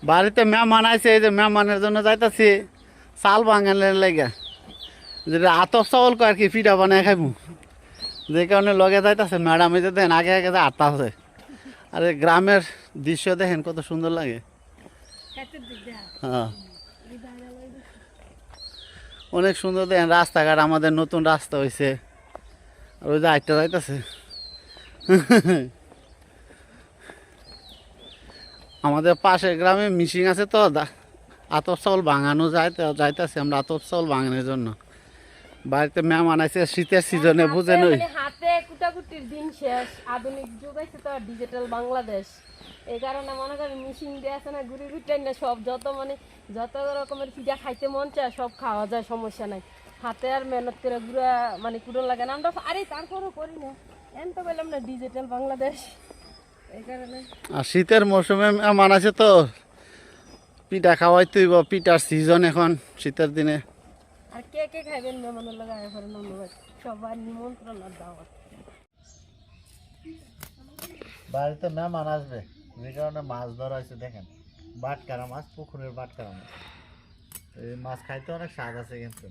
বাড়িতে মেহমান আইছে, এই যে মেহমানের জন্য যাইতাছি চাল বাঙালের লেগে, যেটা আতপ চাউল আর কি পিঠা বানায় খাইবো, যে কারণে লগে যাইতাছে ম্যাডাম। এই যে দেখেন আগে আগে যে আটটা আছে, আর এই গ্রামের দৃশ্য দেখেন কত সুন্দর লাগে। হ্যাঁ, অনেক সুন্দর দেখেন রাস্তাঘাট, আমাদের নতুন রাস্তা হয়েছে। আর ওই যে আটটা যাইতাছে আমাদের পাশের গ্রামে মিশিং আছে তো, আতপ চাউল ভাঙানো যাইতেছে আমরা আতপ চাউল ভাঙানোর জন্য। বাড়িতে মেহমান আছে, শীতের সিজনে বুঝেন ওই হাতে কুটাকুটির দিন শেষ, আধুনিক যুগ আছে তো, ডিজিটাল বাংলাদেশ। এই কারণে মনে করেন মিশিং দিয়ে আছে না, ঘুরি ঘুরতেন না সব, যত রকমের পিঠা খাইতে মন চায় সব খাওয়া যায়, সমস্যা নাই। হাতে আর মেহনত করে গুঁড়া কুড়ন লাগে না আমরা, আরে তারপরও করি না, এন তো বললাম না ডিজিটাল বাংলাদেশ। এই কারণে আর শীতের মৌসুমে মেহমান আছে তো, পিঠা খাওয়াই তুইব, পিঠার সিজন এখন শীতের দিনে। আর কে কে খাইবেন মেহমানের লাগে এখন ধন্যবাদ, সবার নিমন্ত্রণ আর দাওয়াত। বাড়িতে মেহমান আসবে, যে কারণে মাছ ধরা হয়েছে। দেখেন বাটকারা মাছ, পুকুরের বাটকারা মাছ। এই মাছ খাইতে অনেক স্বাদ আছে কিন্তু।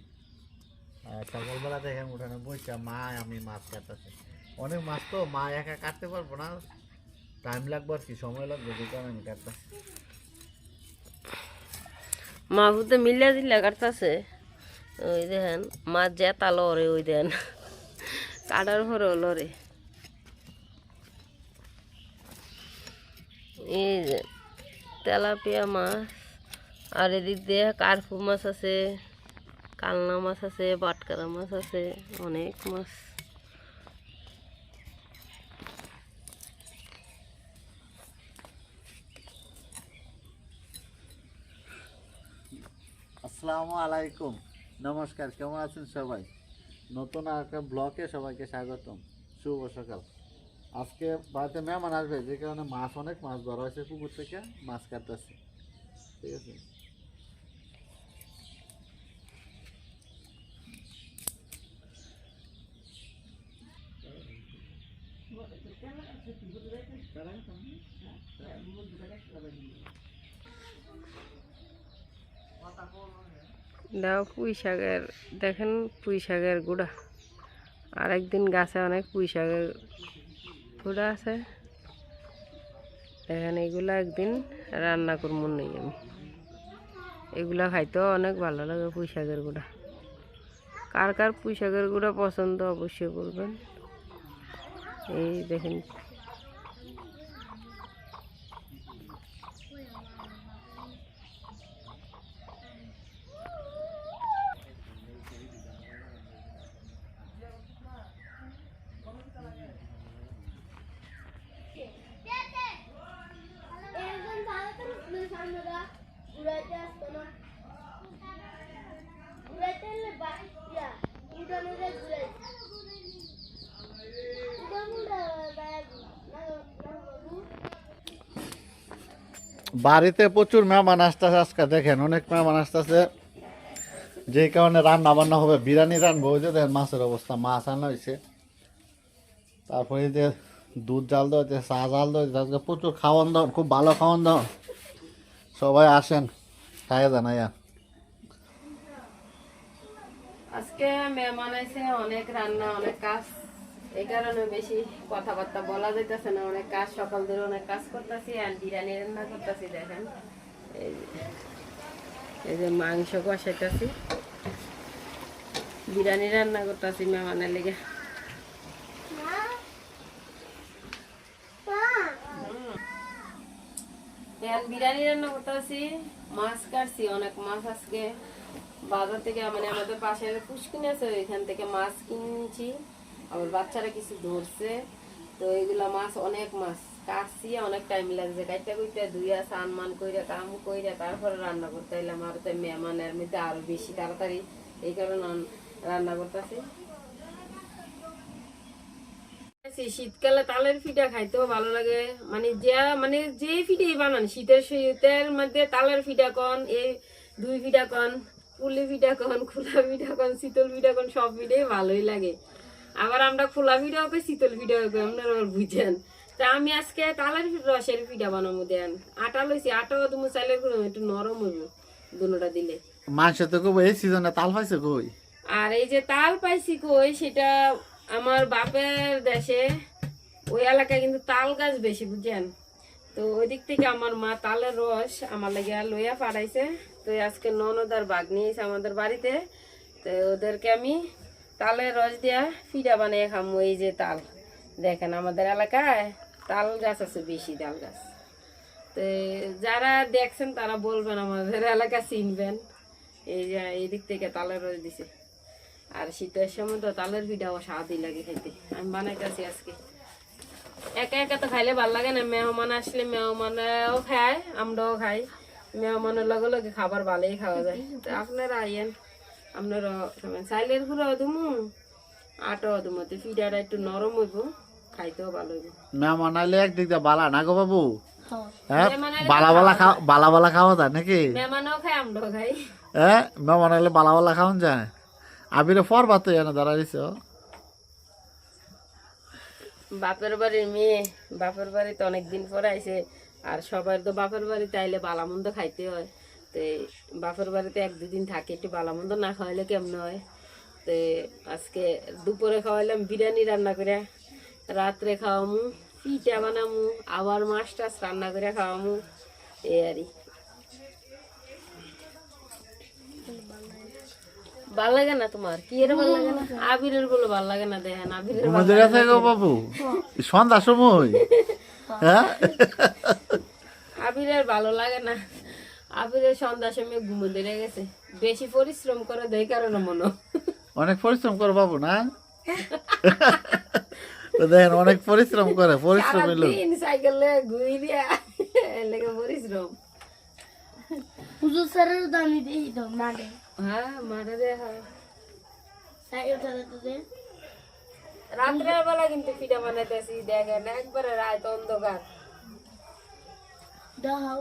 আর সকালবেলা দেখেন উঠানে বইটা মা আমি মাছ কাটতেছে। অনেক মাছ তো মা একা কাটতে পারবো না, টাইম লাগবে আর কি, সময় লাগবে, যে কারণে আমি কাটতেছি। মা বুঝতে মিলিয়া দিল্লা কাটতেছে, ওই দেখেন মাছ জেতা লরে, ওই দেন কাটার পরে লরে। এই যে তেলাপিয়া মাছ, আর এদিক দিয়ে কার্পু মাছ আছে, কালনা মাছ আছে, বাটকারা মাছ আছে, অনেক মাছ। আসসালামু আলাইকুম, নমস্কার, কেমন আছেন সবাই? নতুন একটা ব্লকে সবাইকে স্বাগতম, শুভ সকাল। আজকে বাড়িতে মেহমান আসবে, যে কারণে অনেক মাছ ধরা হয়েছে পুকুর থেকে, মাছ কাটতেছে। ঠিক আছে, দাও পুঁই শাকের, দেখেন পুঁই শাকের গুঁড়া, আর একদিন গাছে অনেক পুঁই শাকের গুঁড়া আছে, দেখেন এগুলা একদিন রান্না করবো নেই আমি। এগুলা খাইতেও অনেক ভালো লাগে পুঁই শাকের গুঁড়া। কার কার পুঁই শাকের গুঁড়া পছন্দ অবশ্যই বলবেন। এই দেখেন বাড়িতে প্রচুর মেহমান আসতেছে আজকে, দেখেন অনেক মেহমান আসতেছে, যে কারণে রান্না বান্না হবে, বিরিয়ানি রান্না। ওই যে দেখেন মাছের অবস্থা, মাছ আনা হয়েছে, তারপরে এই যে দুধ জাল দেওয়া হয়েছে, চা জাল দেওয়া হয়েছে। আজকে প্রচুর খাওয়ান দাওয়ান, খুব ভালো খাওয়ান দাওয়ান, সবাই আসেন খাইয়া জানাইয়া। আজকে মেহমান আছে, অনেক রান্না অনেক কাজ, এই কারণে বেশি কথাবার্তা বলা যাইতেছে না। অনেক কাজ, সকাল ধরে অনেক কাজ করতেছি, আর বিরিয়ানি রান্না করতেছি। দেখেন এই যে মাংস কষাইতেছি, বিরিয়ানি রান্না করতেছি মেহমানের লেগে। বিরিয়ানি রান্না করতেছি, মাছ কাটছি, অনেক মাছ আজকে বাজার থেকে, মানে আমাদের পাশের পুষ্কিন আছে, ওইখান থেকে মাছ কিনছি। আবার বাচ্চারা কিছু ধরছে, তো এইগুলা মাছ, অনেক মাছ কাটছি, অনেক টাইম লাগছে কাটতে কুইতে, ধুইয়া স্নান মান কইরা কাম কইরা তারপরে রান্না করতে এলাম। আর তো মেহমানের মধ্যে আরো বেশি তাড়াতাড়ি, এই কারণে রান্না করতেছি। শীতকালে তালের পিঠা খাইতেও ভালো লাগে, মানে যে পিঠাই বানান, শীতের মধ্যে তালের পিঠা কন, এই দুই পিঠা কন, পুলি পিঠা কন, খোলা পিঠা কন, শীতল পিঠা কন, সব পিঠাই ভালোই লাগে। আবার আমরা খোলা পিঠাও কই, শীতল পিঠাও কই, আপনারা বুঝেন। তা আমি আজকে তালের রসের পিঠা বানাবো দেন। আটা লইছি, আটাও তুমি চাইলের গুঁড়ো একটু নরম হইব দুটোটা দিলে। মানুষ তো কব এই সিজনে তাল পাইছে কই? আর এই যে তাল পাইছি কই, সেটা আমার বাপের দেশে ওই এলাকায় কিন্তু তাল গাছ বেশি, বুঝছেন? তো ওই দিক থেকে আমার মা তালের রস আমার লাগে লইয়া পাঠাইছে। তো আজকে ননদ আর বাঘ নিয়েছে আমাদের বাড়িতে। তো ওদেরকে আমি তালের রস দিয়া পিঠা বানিয়ে খামো। এই যে তাল দেখেন, আমাদের এলাকায় তাল গাছ আছে বেশি, তাল গাছ। তো যারা দেখছেন তারা বলবেন, আমাদের এলাকা চিনবেন। এই যে এই দিক থেকে তালের রস দিছে। আর শীতের সময় তো তালের পিঠাও স্বাদই লাগে খেতে। আমি বানাইতেছি আজকে। একা একা তো খাইলে ভাল লাগে না, মেহমান আসলে মেহমানও খায়, আমরাও খাই। মেহমানের লগে লগে খাবার ভালোই খাওয়া যায়। তো আপনারা আইয়েন, আপনারা চাইলের গুঁড়ো দুমু, আটাও দুমু, তো পিঠাটা একটু নরম হইব, খাইতেও ভালো হইব। মেহমান আইলে একদিক দিয়ে বালা না গো বাবু? হ্যাঁ, মেহমান আইলে বালা বালা খাওয়া যায় নাকি? মেহমানও খায়, আমরাও খাই। হ্যাঁ, মেহমান আইলে বালা বালা খাওয়ান যায়। আবিরে পরবা তো এনে দাঁড়াইছ। বাপের বাড়ির মেয়ে, বাপের বাড়িতে অনেকদিন পরে আইছে। আর সবার তো বাপের বাড়িতে আইলে বালামন্দ খাইতে হয়। তো বাপের বাড়িতে এক দুদিন থাকে, একটু বালামন্দ না খাওয়াইলে কেমন হয়। তো আজকে দুপুরে খাওয়াইলাম বিরিয়ানি রান্না করে, রাত্রে খাওয়ামু পিঠা বানামু, আবার মাছ টাছ রান্না করে খাওয়ামু, এই আর ভাল লাগে না তোমার? কি এর ভাল লাগে না? আবিরের গুলো ভাল লাগে না, দেখেন আবিরের ঘুমাতে গেছে গো বাবু সন্ধ্যার সময়? হ্যাঁ, আবিরের ভালো লাগে না। আবিরের সন্ধ্যার সময় ঘুমো ধরে গেছে, বেশি পরিশ্রম করে দেয় কারণে মনে। অনেক পরিশ্রম করে বাবু না? তো দেখেন অনেক পরিশ্রম করে, পরিশ্রম এলো। সারাদিন সাইকেলে ঘুরিয়া লেগে পরিশ্রম। হুজুর স্যারের তো আমি দিই তো মাঠে হ্যাঁ, মাঠে দেখা সাইকেল চালাতে দে। রাত্রের বেলা কিন্তু পিঠা বানাইতেছি, দেখেন একবারে রাত অন্ধকার। দাও